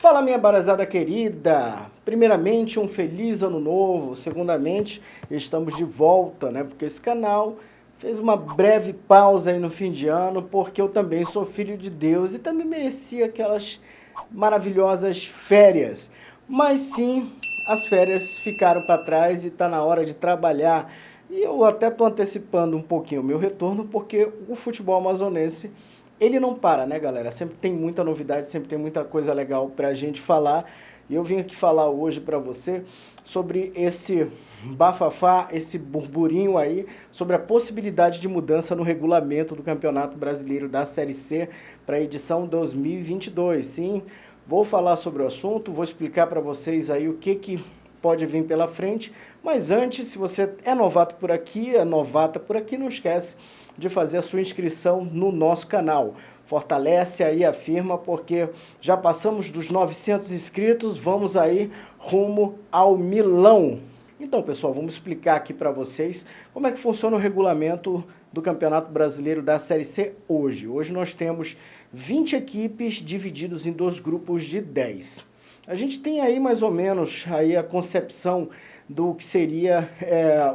Fala, minha barazada querida! Primeiramente, um feliz ano novo. Segundamente, estamos de volta, né? Porque esse canal fez uma breve pausa aí no fim de ano, porque eu também sou filho de Deus e também merecia aquelas maravilhosas férias. Mas sim, as férias ficaram para trás e está na hora de trabalhar. E eu até estou antecipando um pouquinho o meu retorno, porque o futebol amazonense ele não para, né, galera? Sempre tem muita novidade, sempre tem muita coisa legal pra gente falar. E eu vim aqui falar hoje pra você sobre esse bafafá, esse burburinho aí, sobre a possibilidade de mudança no regulamento do Campeonato Brasileiro da Série C para a edição 2022. Sim, vou falar sobre o assunto, vou explicar pra vocês aí o que pode vir pela frente, mas antes, se você é novato por aqui, é novata por aqui, não esquece de fazer a sua inscrição no nosso canal. Fortalece aí a firma, porque já passamos dos 900 inscritos, vamos aí rumo ao milão. Então, pessoal, vamos explicar aqui para vocês como é que funciona o regulamento do Campeonato Brasileiro da Série C hoje. Hoje nós temos 20 equipes divididos em dois grupos de 10. A gente tem aí mais ou menos aí a concepção do que seria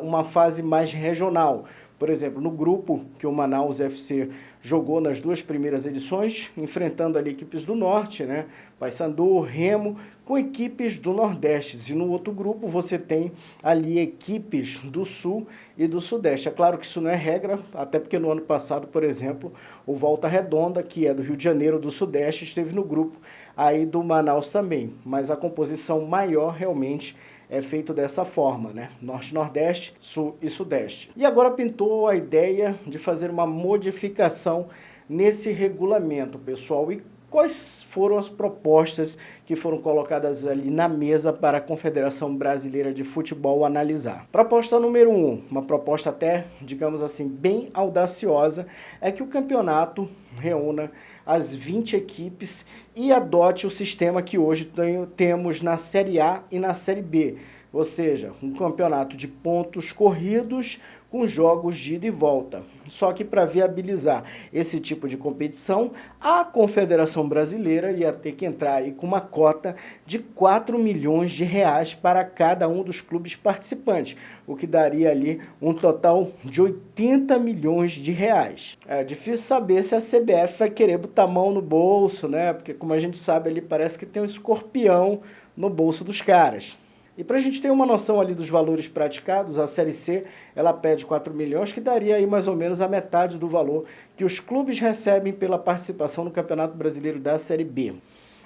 uma fase mais regional. Por exemplo, no grupo que o Manaus FC jogou nas duas primeiras edições, enfrentando ali equipes do Norte, né? Paysandu, Remo, com equipes do Nordeste. E no outro grupo você tem ali equipes do Sul e do Sudeste. É claro que isso não é regra, até porque no ano passado, por exemplo, o Volta Redonda, que é do Rio de Janeiro, do Sudeste, esteve no grupo aí do Manaus também. Mas a composição maior realmente é feito dessa forma, né? Norte, Nordeste, Sul e Sudeste. E agora pintou a ideia de fazer uma modificação nesse regulamento, pessoal. E quais foram as propostas que foram colocadas ali na mesa para a Confederação Brasileira de Futebol analisar? Proposta número 1, uma proposta até, digamos assim, bem audaciosa, é que o campeonato reúna as 20 equipes e adote o sistema que hoje temos na Série A e na Série B, ou seja, um campeonato de pontos corridos com jogos de ida e volta. Só que para viabilizar esse tipo de competição, a Confederação Brasileira ia ter que entrar aí com uma cota de 4 milhões de reais para cada um dos clubes participantes, o que daria ali um total de 80 milhões de reais. É difícil saber se a CBF vai querer botar a mão no bolso, né? Porque como a gente sabe ali parece que tem um escorpião no bolso dos caras. E para a gente ter uma noção ali dos valores praticados, a Série C ela pede 4 milhões, que daria aí mais ou menos a metade do valor que os clubes recebem pela participação no Campeonato Brasileiro da Série B.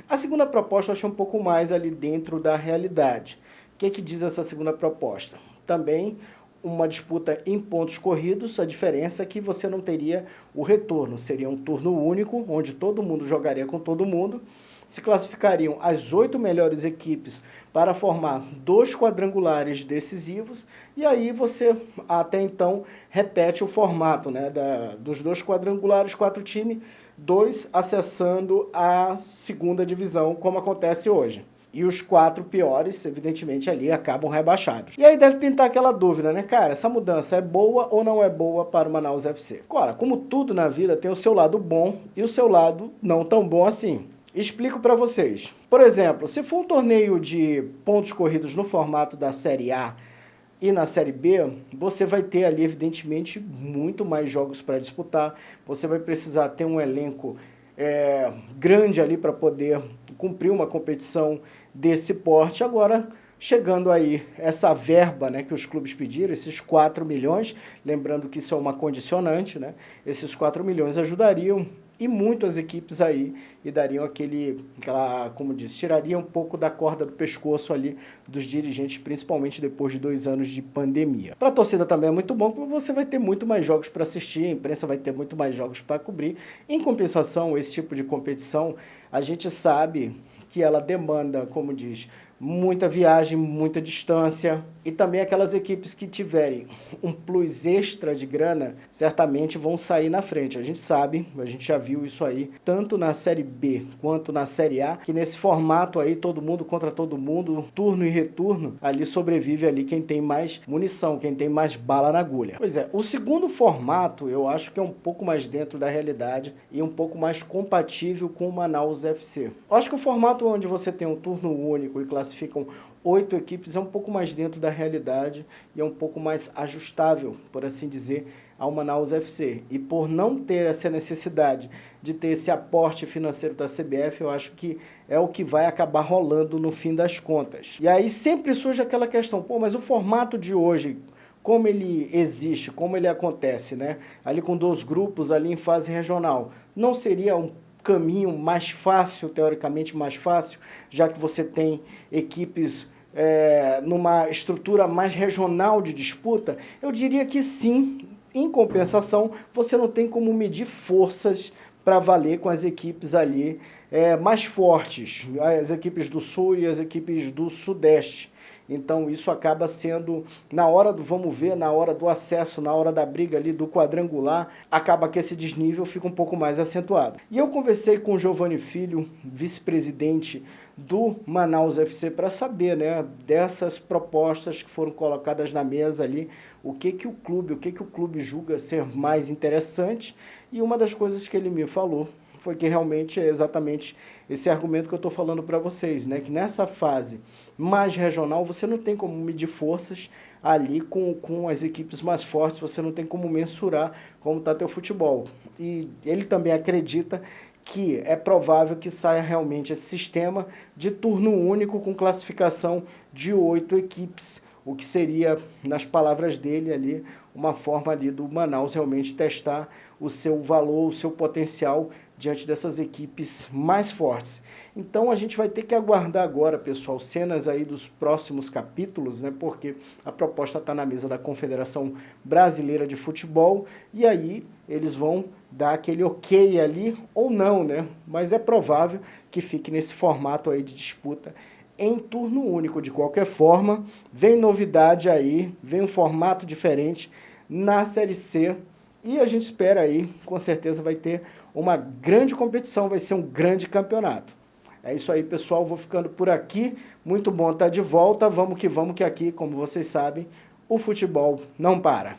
A segunda proposta eu achei um pouco mais ali dentro da realidade. O que diz essa segunda proposta? Também uma disputa em pontos corridos, a diferença é que você não teria o retorno, seria um turno único, onde todo mundo jogaria com todo mundo. Se classificariam as 8 melhores equipes para formar 2 quadrangulares decisivos, e aí você, até então, repete o formato, né, dos 2 quadrangulares, 4 times, 2 acessando a segunda divisão, como acontece hoje. E os 4 piores, evidentemente, ali acabam rebaixados. E aí deve pintar aquela dúvida, né, cara? Essa mudança é boa ou não é boa para o Manaus FC? Agora, como tudo na vida, tem o seu lado bom e o seu lado não tão bom assim. Explico para vocês. Por exemplo, se for um torneio de pontos corridos no formato da Série A e na Série B, você vai ter ali, evidentemente, muito mais jogos para disputar. Você vai precisar ter um elenco grande ali para poder cumprir uma competição desse porte. Agora, chegando aí essa verba, né, que os clubes pediram, esses 4 milhões, lembrando que isso é uma condicionante, né, esses 4 milhões ajudariam e muito as equipes aí e dariam como diz, tiraria um pouco da corda do pescoço ali dos dirigentes, principalmente depois de 2 anos de pandemia. Para a torcida também é muito bom, porque você vai ter muito mais jogos para assistir, a imprensa vai ter muito mais jogos para cobrir. Em compensação, esse tipo de competição, a gente sabe que ela demanda, como diz, muita viagem, muita distância, e também aquelas equipes que tiverem um plus extra de grana, certamente vão sair na frente. A gente sabe, a gente já viu isso aí, tanto na Série B quanto na Série A, que nesse formato aí, todo mundo contra todo mundo, turno e retorno, ali sobrevive ali quem tem mais munição, quem tem mais bala na agulha. Pois é, o segundo formato eu acho que é um pouco mais dentro da realidade e um pouco mais compatível com o Manaus FC. Eu acho que o formato onde você tem um turno único e classificam 8 equipes é um pouco mais dentro da realidade e é um pouco mais ajustável, por assim dizer, ao Manaus FC. E por não ter essa necessidade de ter esse aporte financeiro da CBF, eu acho que é o que vai acabar rolando no fim das contas. E aí sempre surge aquela questão, pô, mas o formato de hoje, como ele existe, como ele acontece, né? Ali com 2 grupos ali em fase regional, não seria um caminho mais fácil, teoricamente mais fácil, já que você tem equipes numa estrutura mais regional de disputa? Eu diria que sim. Em compensação, você não tem como medir forças para valer com as equipes ali mais fortes, as equipes do Sul e as equipes do Sudeste. Então isso acaba sendo, na hora do vamos ver, na hora do acesso, na hora da briga ali do quadrangular, acaba que esse desnível fica um pouco mais acentuado. E eu conversei com o Giovanni Filho, vice-presidente do Manaus FC, para saber, né, dessas propostas que foram colocadas na mesa ali, o que o clube julga ser mais interessante, e uma das coisas que ele me falou foi que realmente é exatamente esse argumento que eu estou falando para vocês, né? Que nessa fase mais regional você não tem como medir forças ali com as equipes mais fortes, você não tem como mensurar como está teu futebol. E ele também acredita que é provável que saia realmente esse sistema de turno único com classificação de 8 equipes, o que seria, nas palavras dele ali, uma forma ali do Manaus realmente testar o seu valor, o seu potencial diante dessas equipes mais fortes. Então a gente vai ter que aguardar agora, pessoal, cenas aí dos próximos capítulos, né? Porque a proposta está na mesa da Confederação Brasileira de Futebol e aí eles vão dar aquele ok ali ou não, né? Mas é provável que fique nesse formato aí de disputa em turno único. De qualquer forma, vem novidade aí, vem um formato diferente na Série C e a gente espera aí, com certeza vai ter uma grande competição, vai ser um grande campeonato. É isso aí, pessoal, vou ficando por aqui, muito bom estar de volta, vamos que aqui, como vocês sabem, o futebol não para.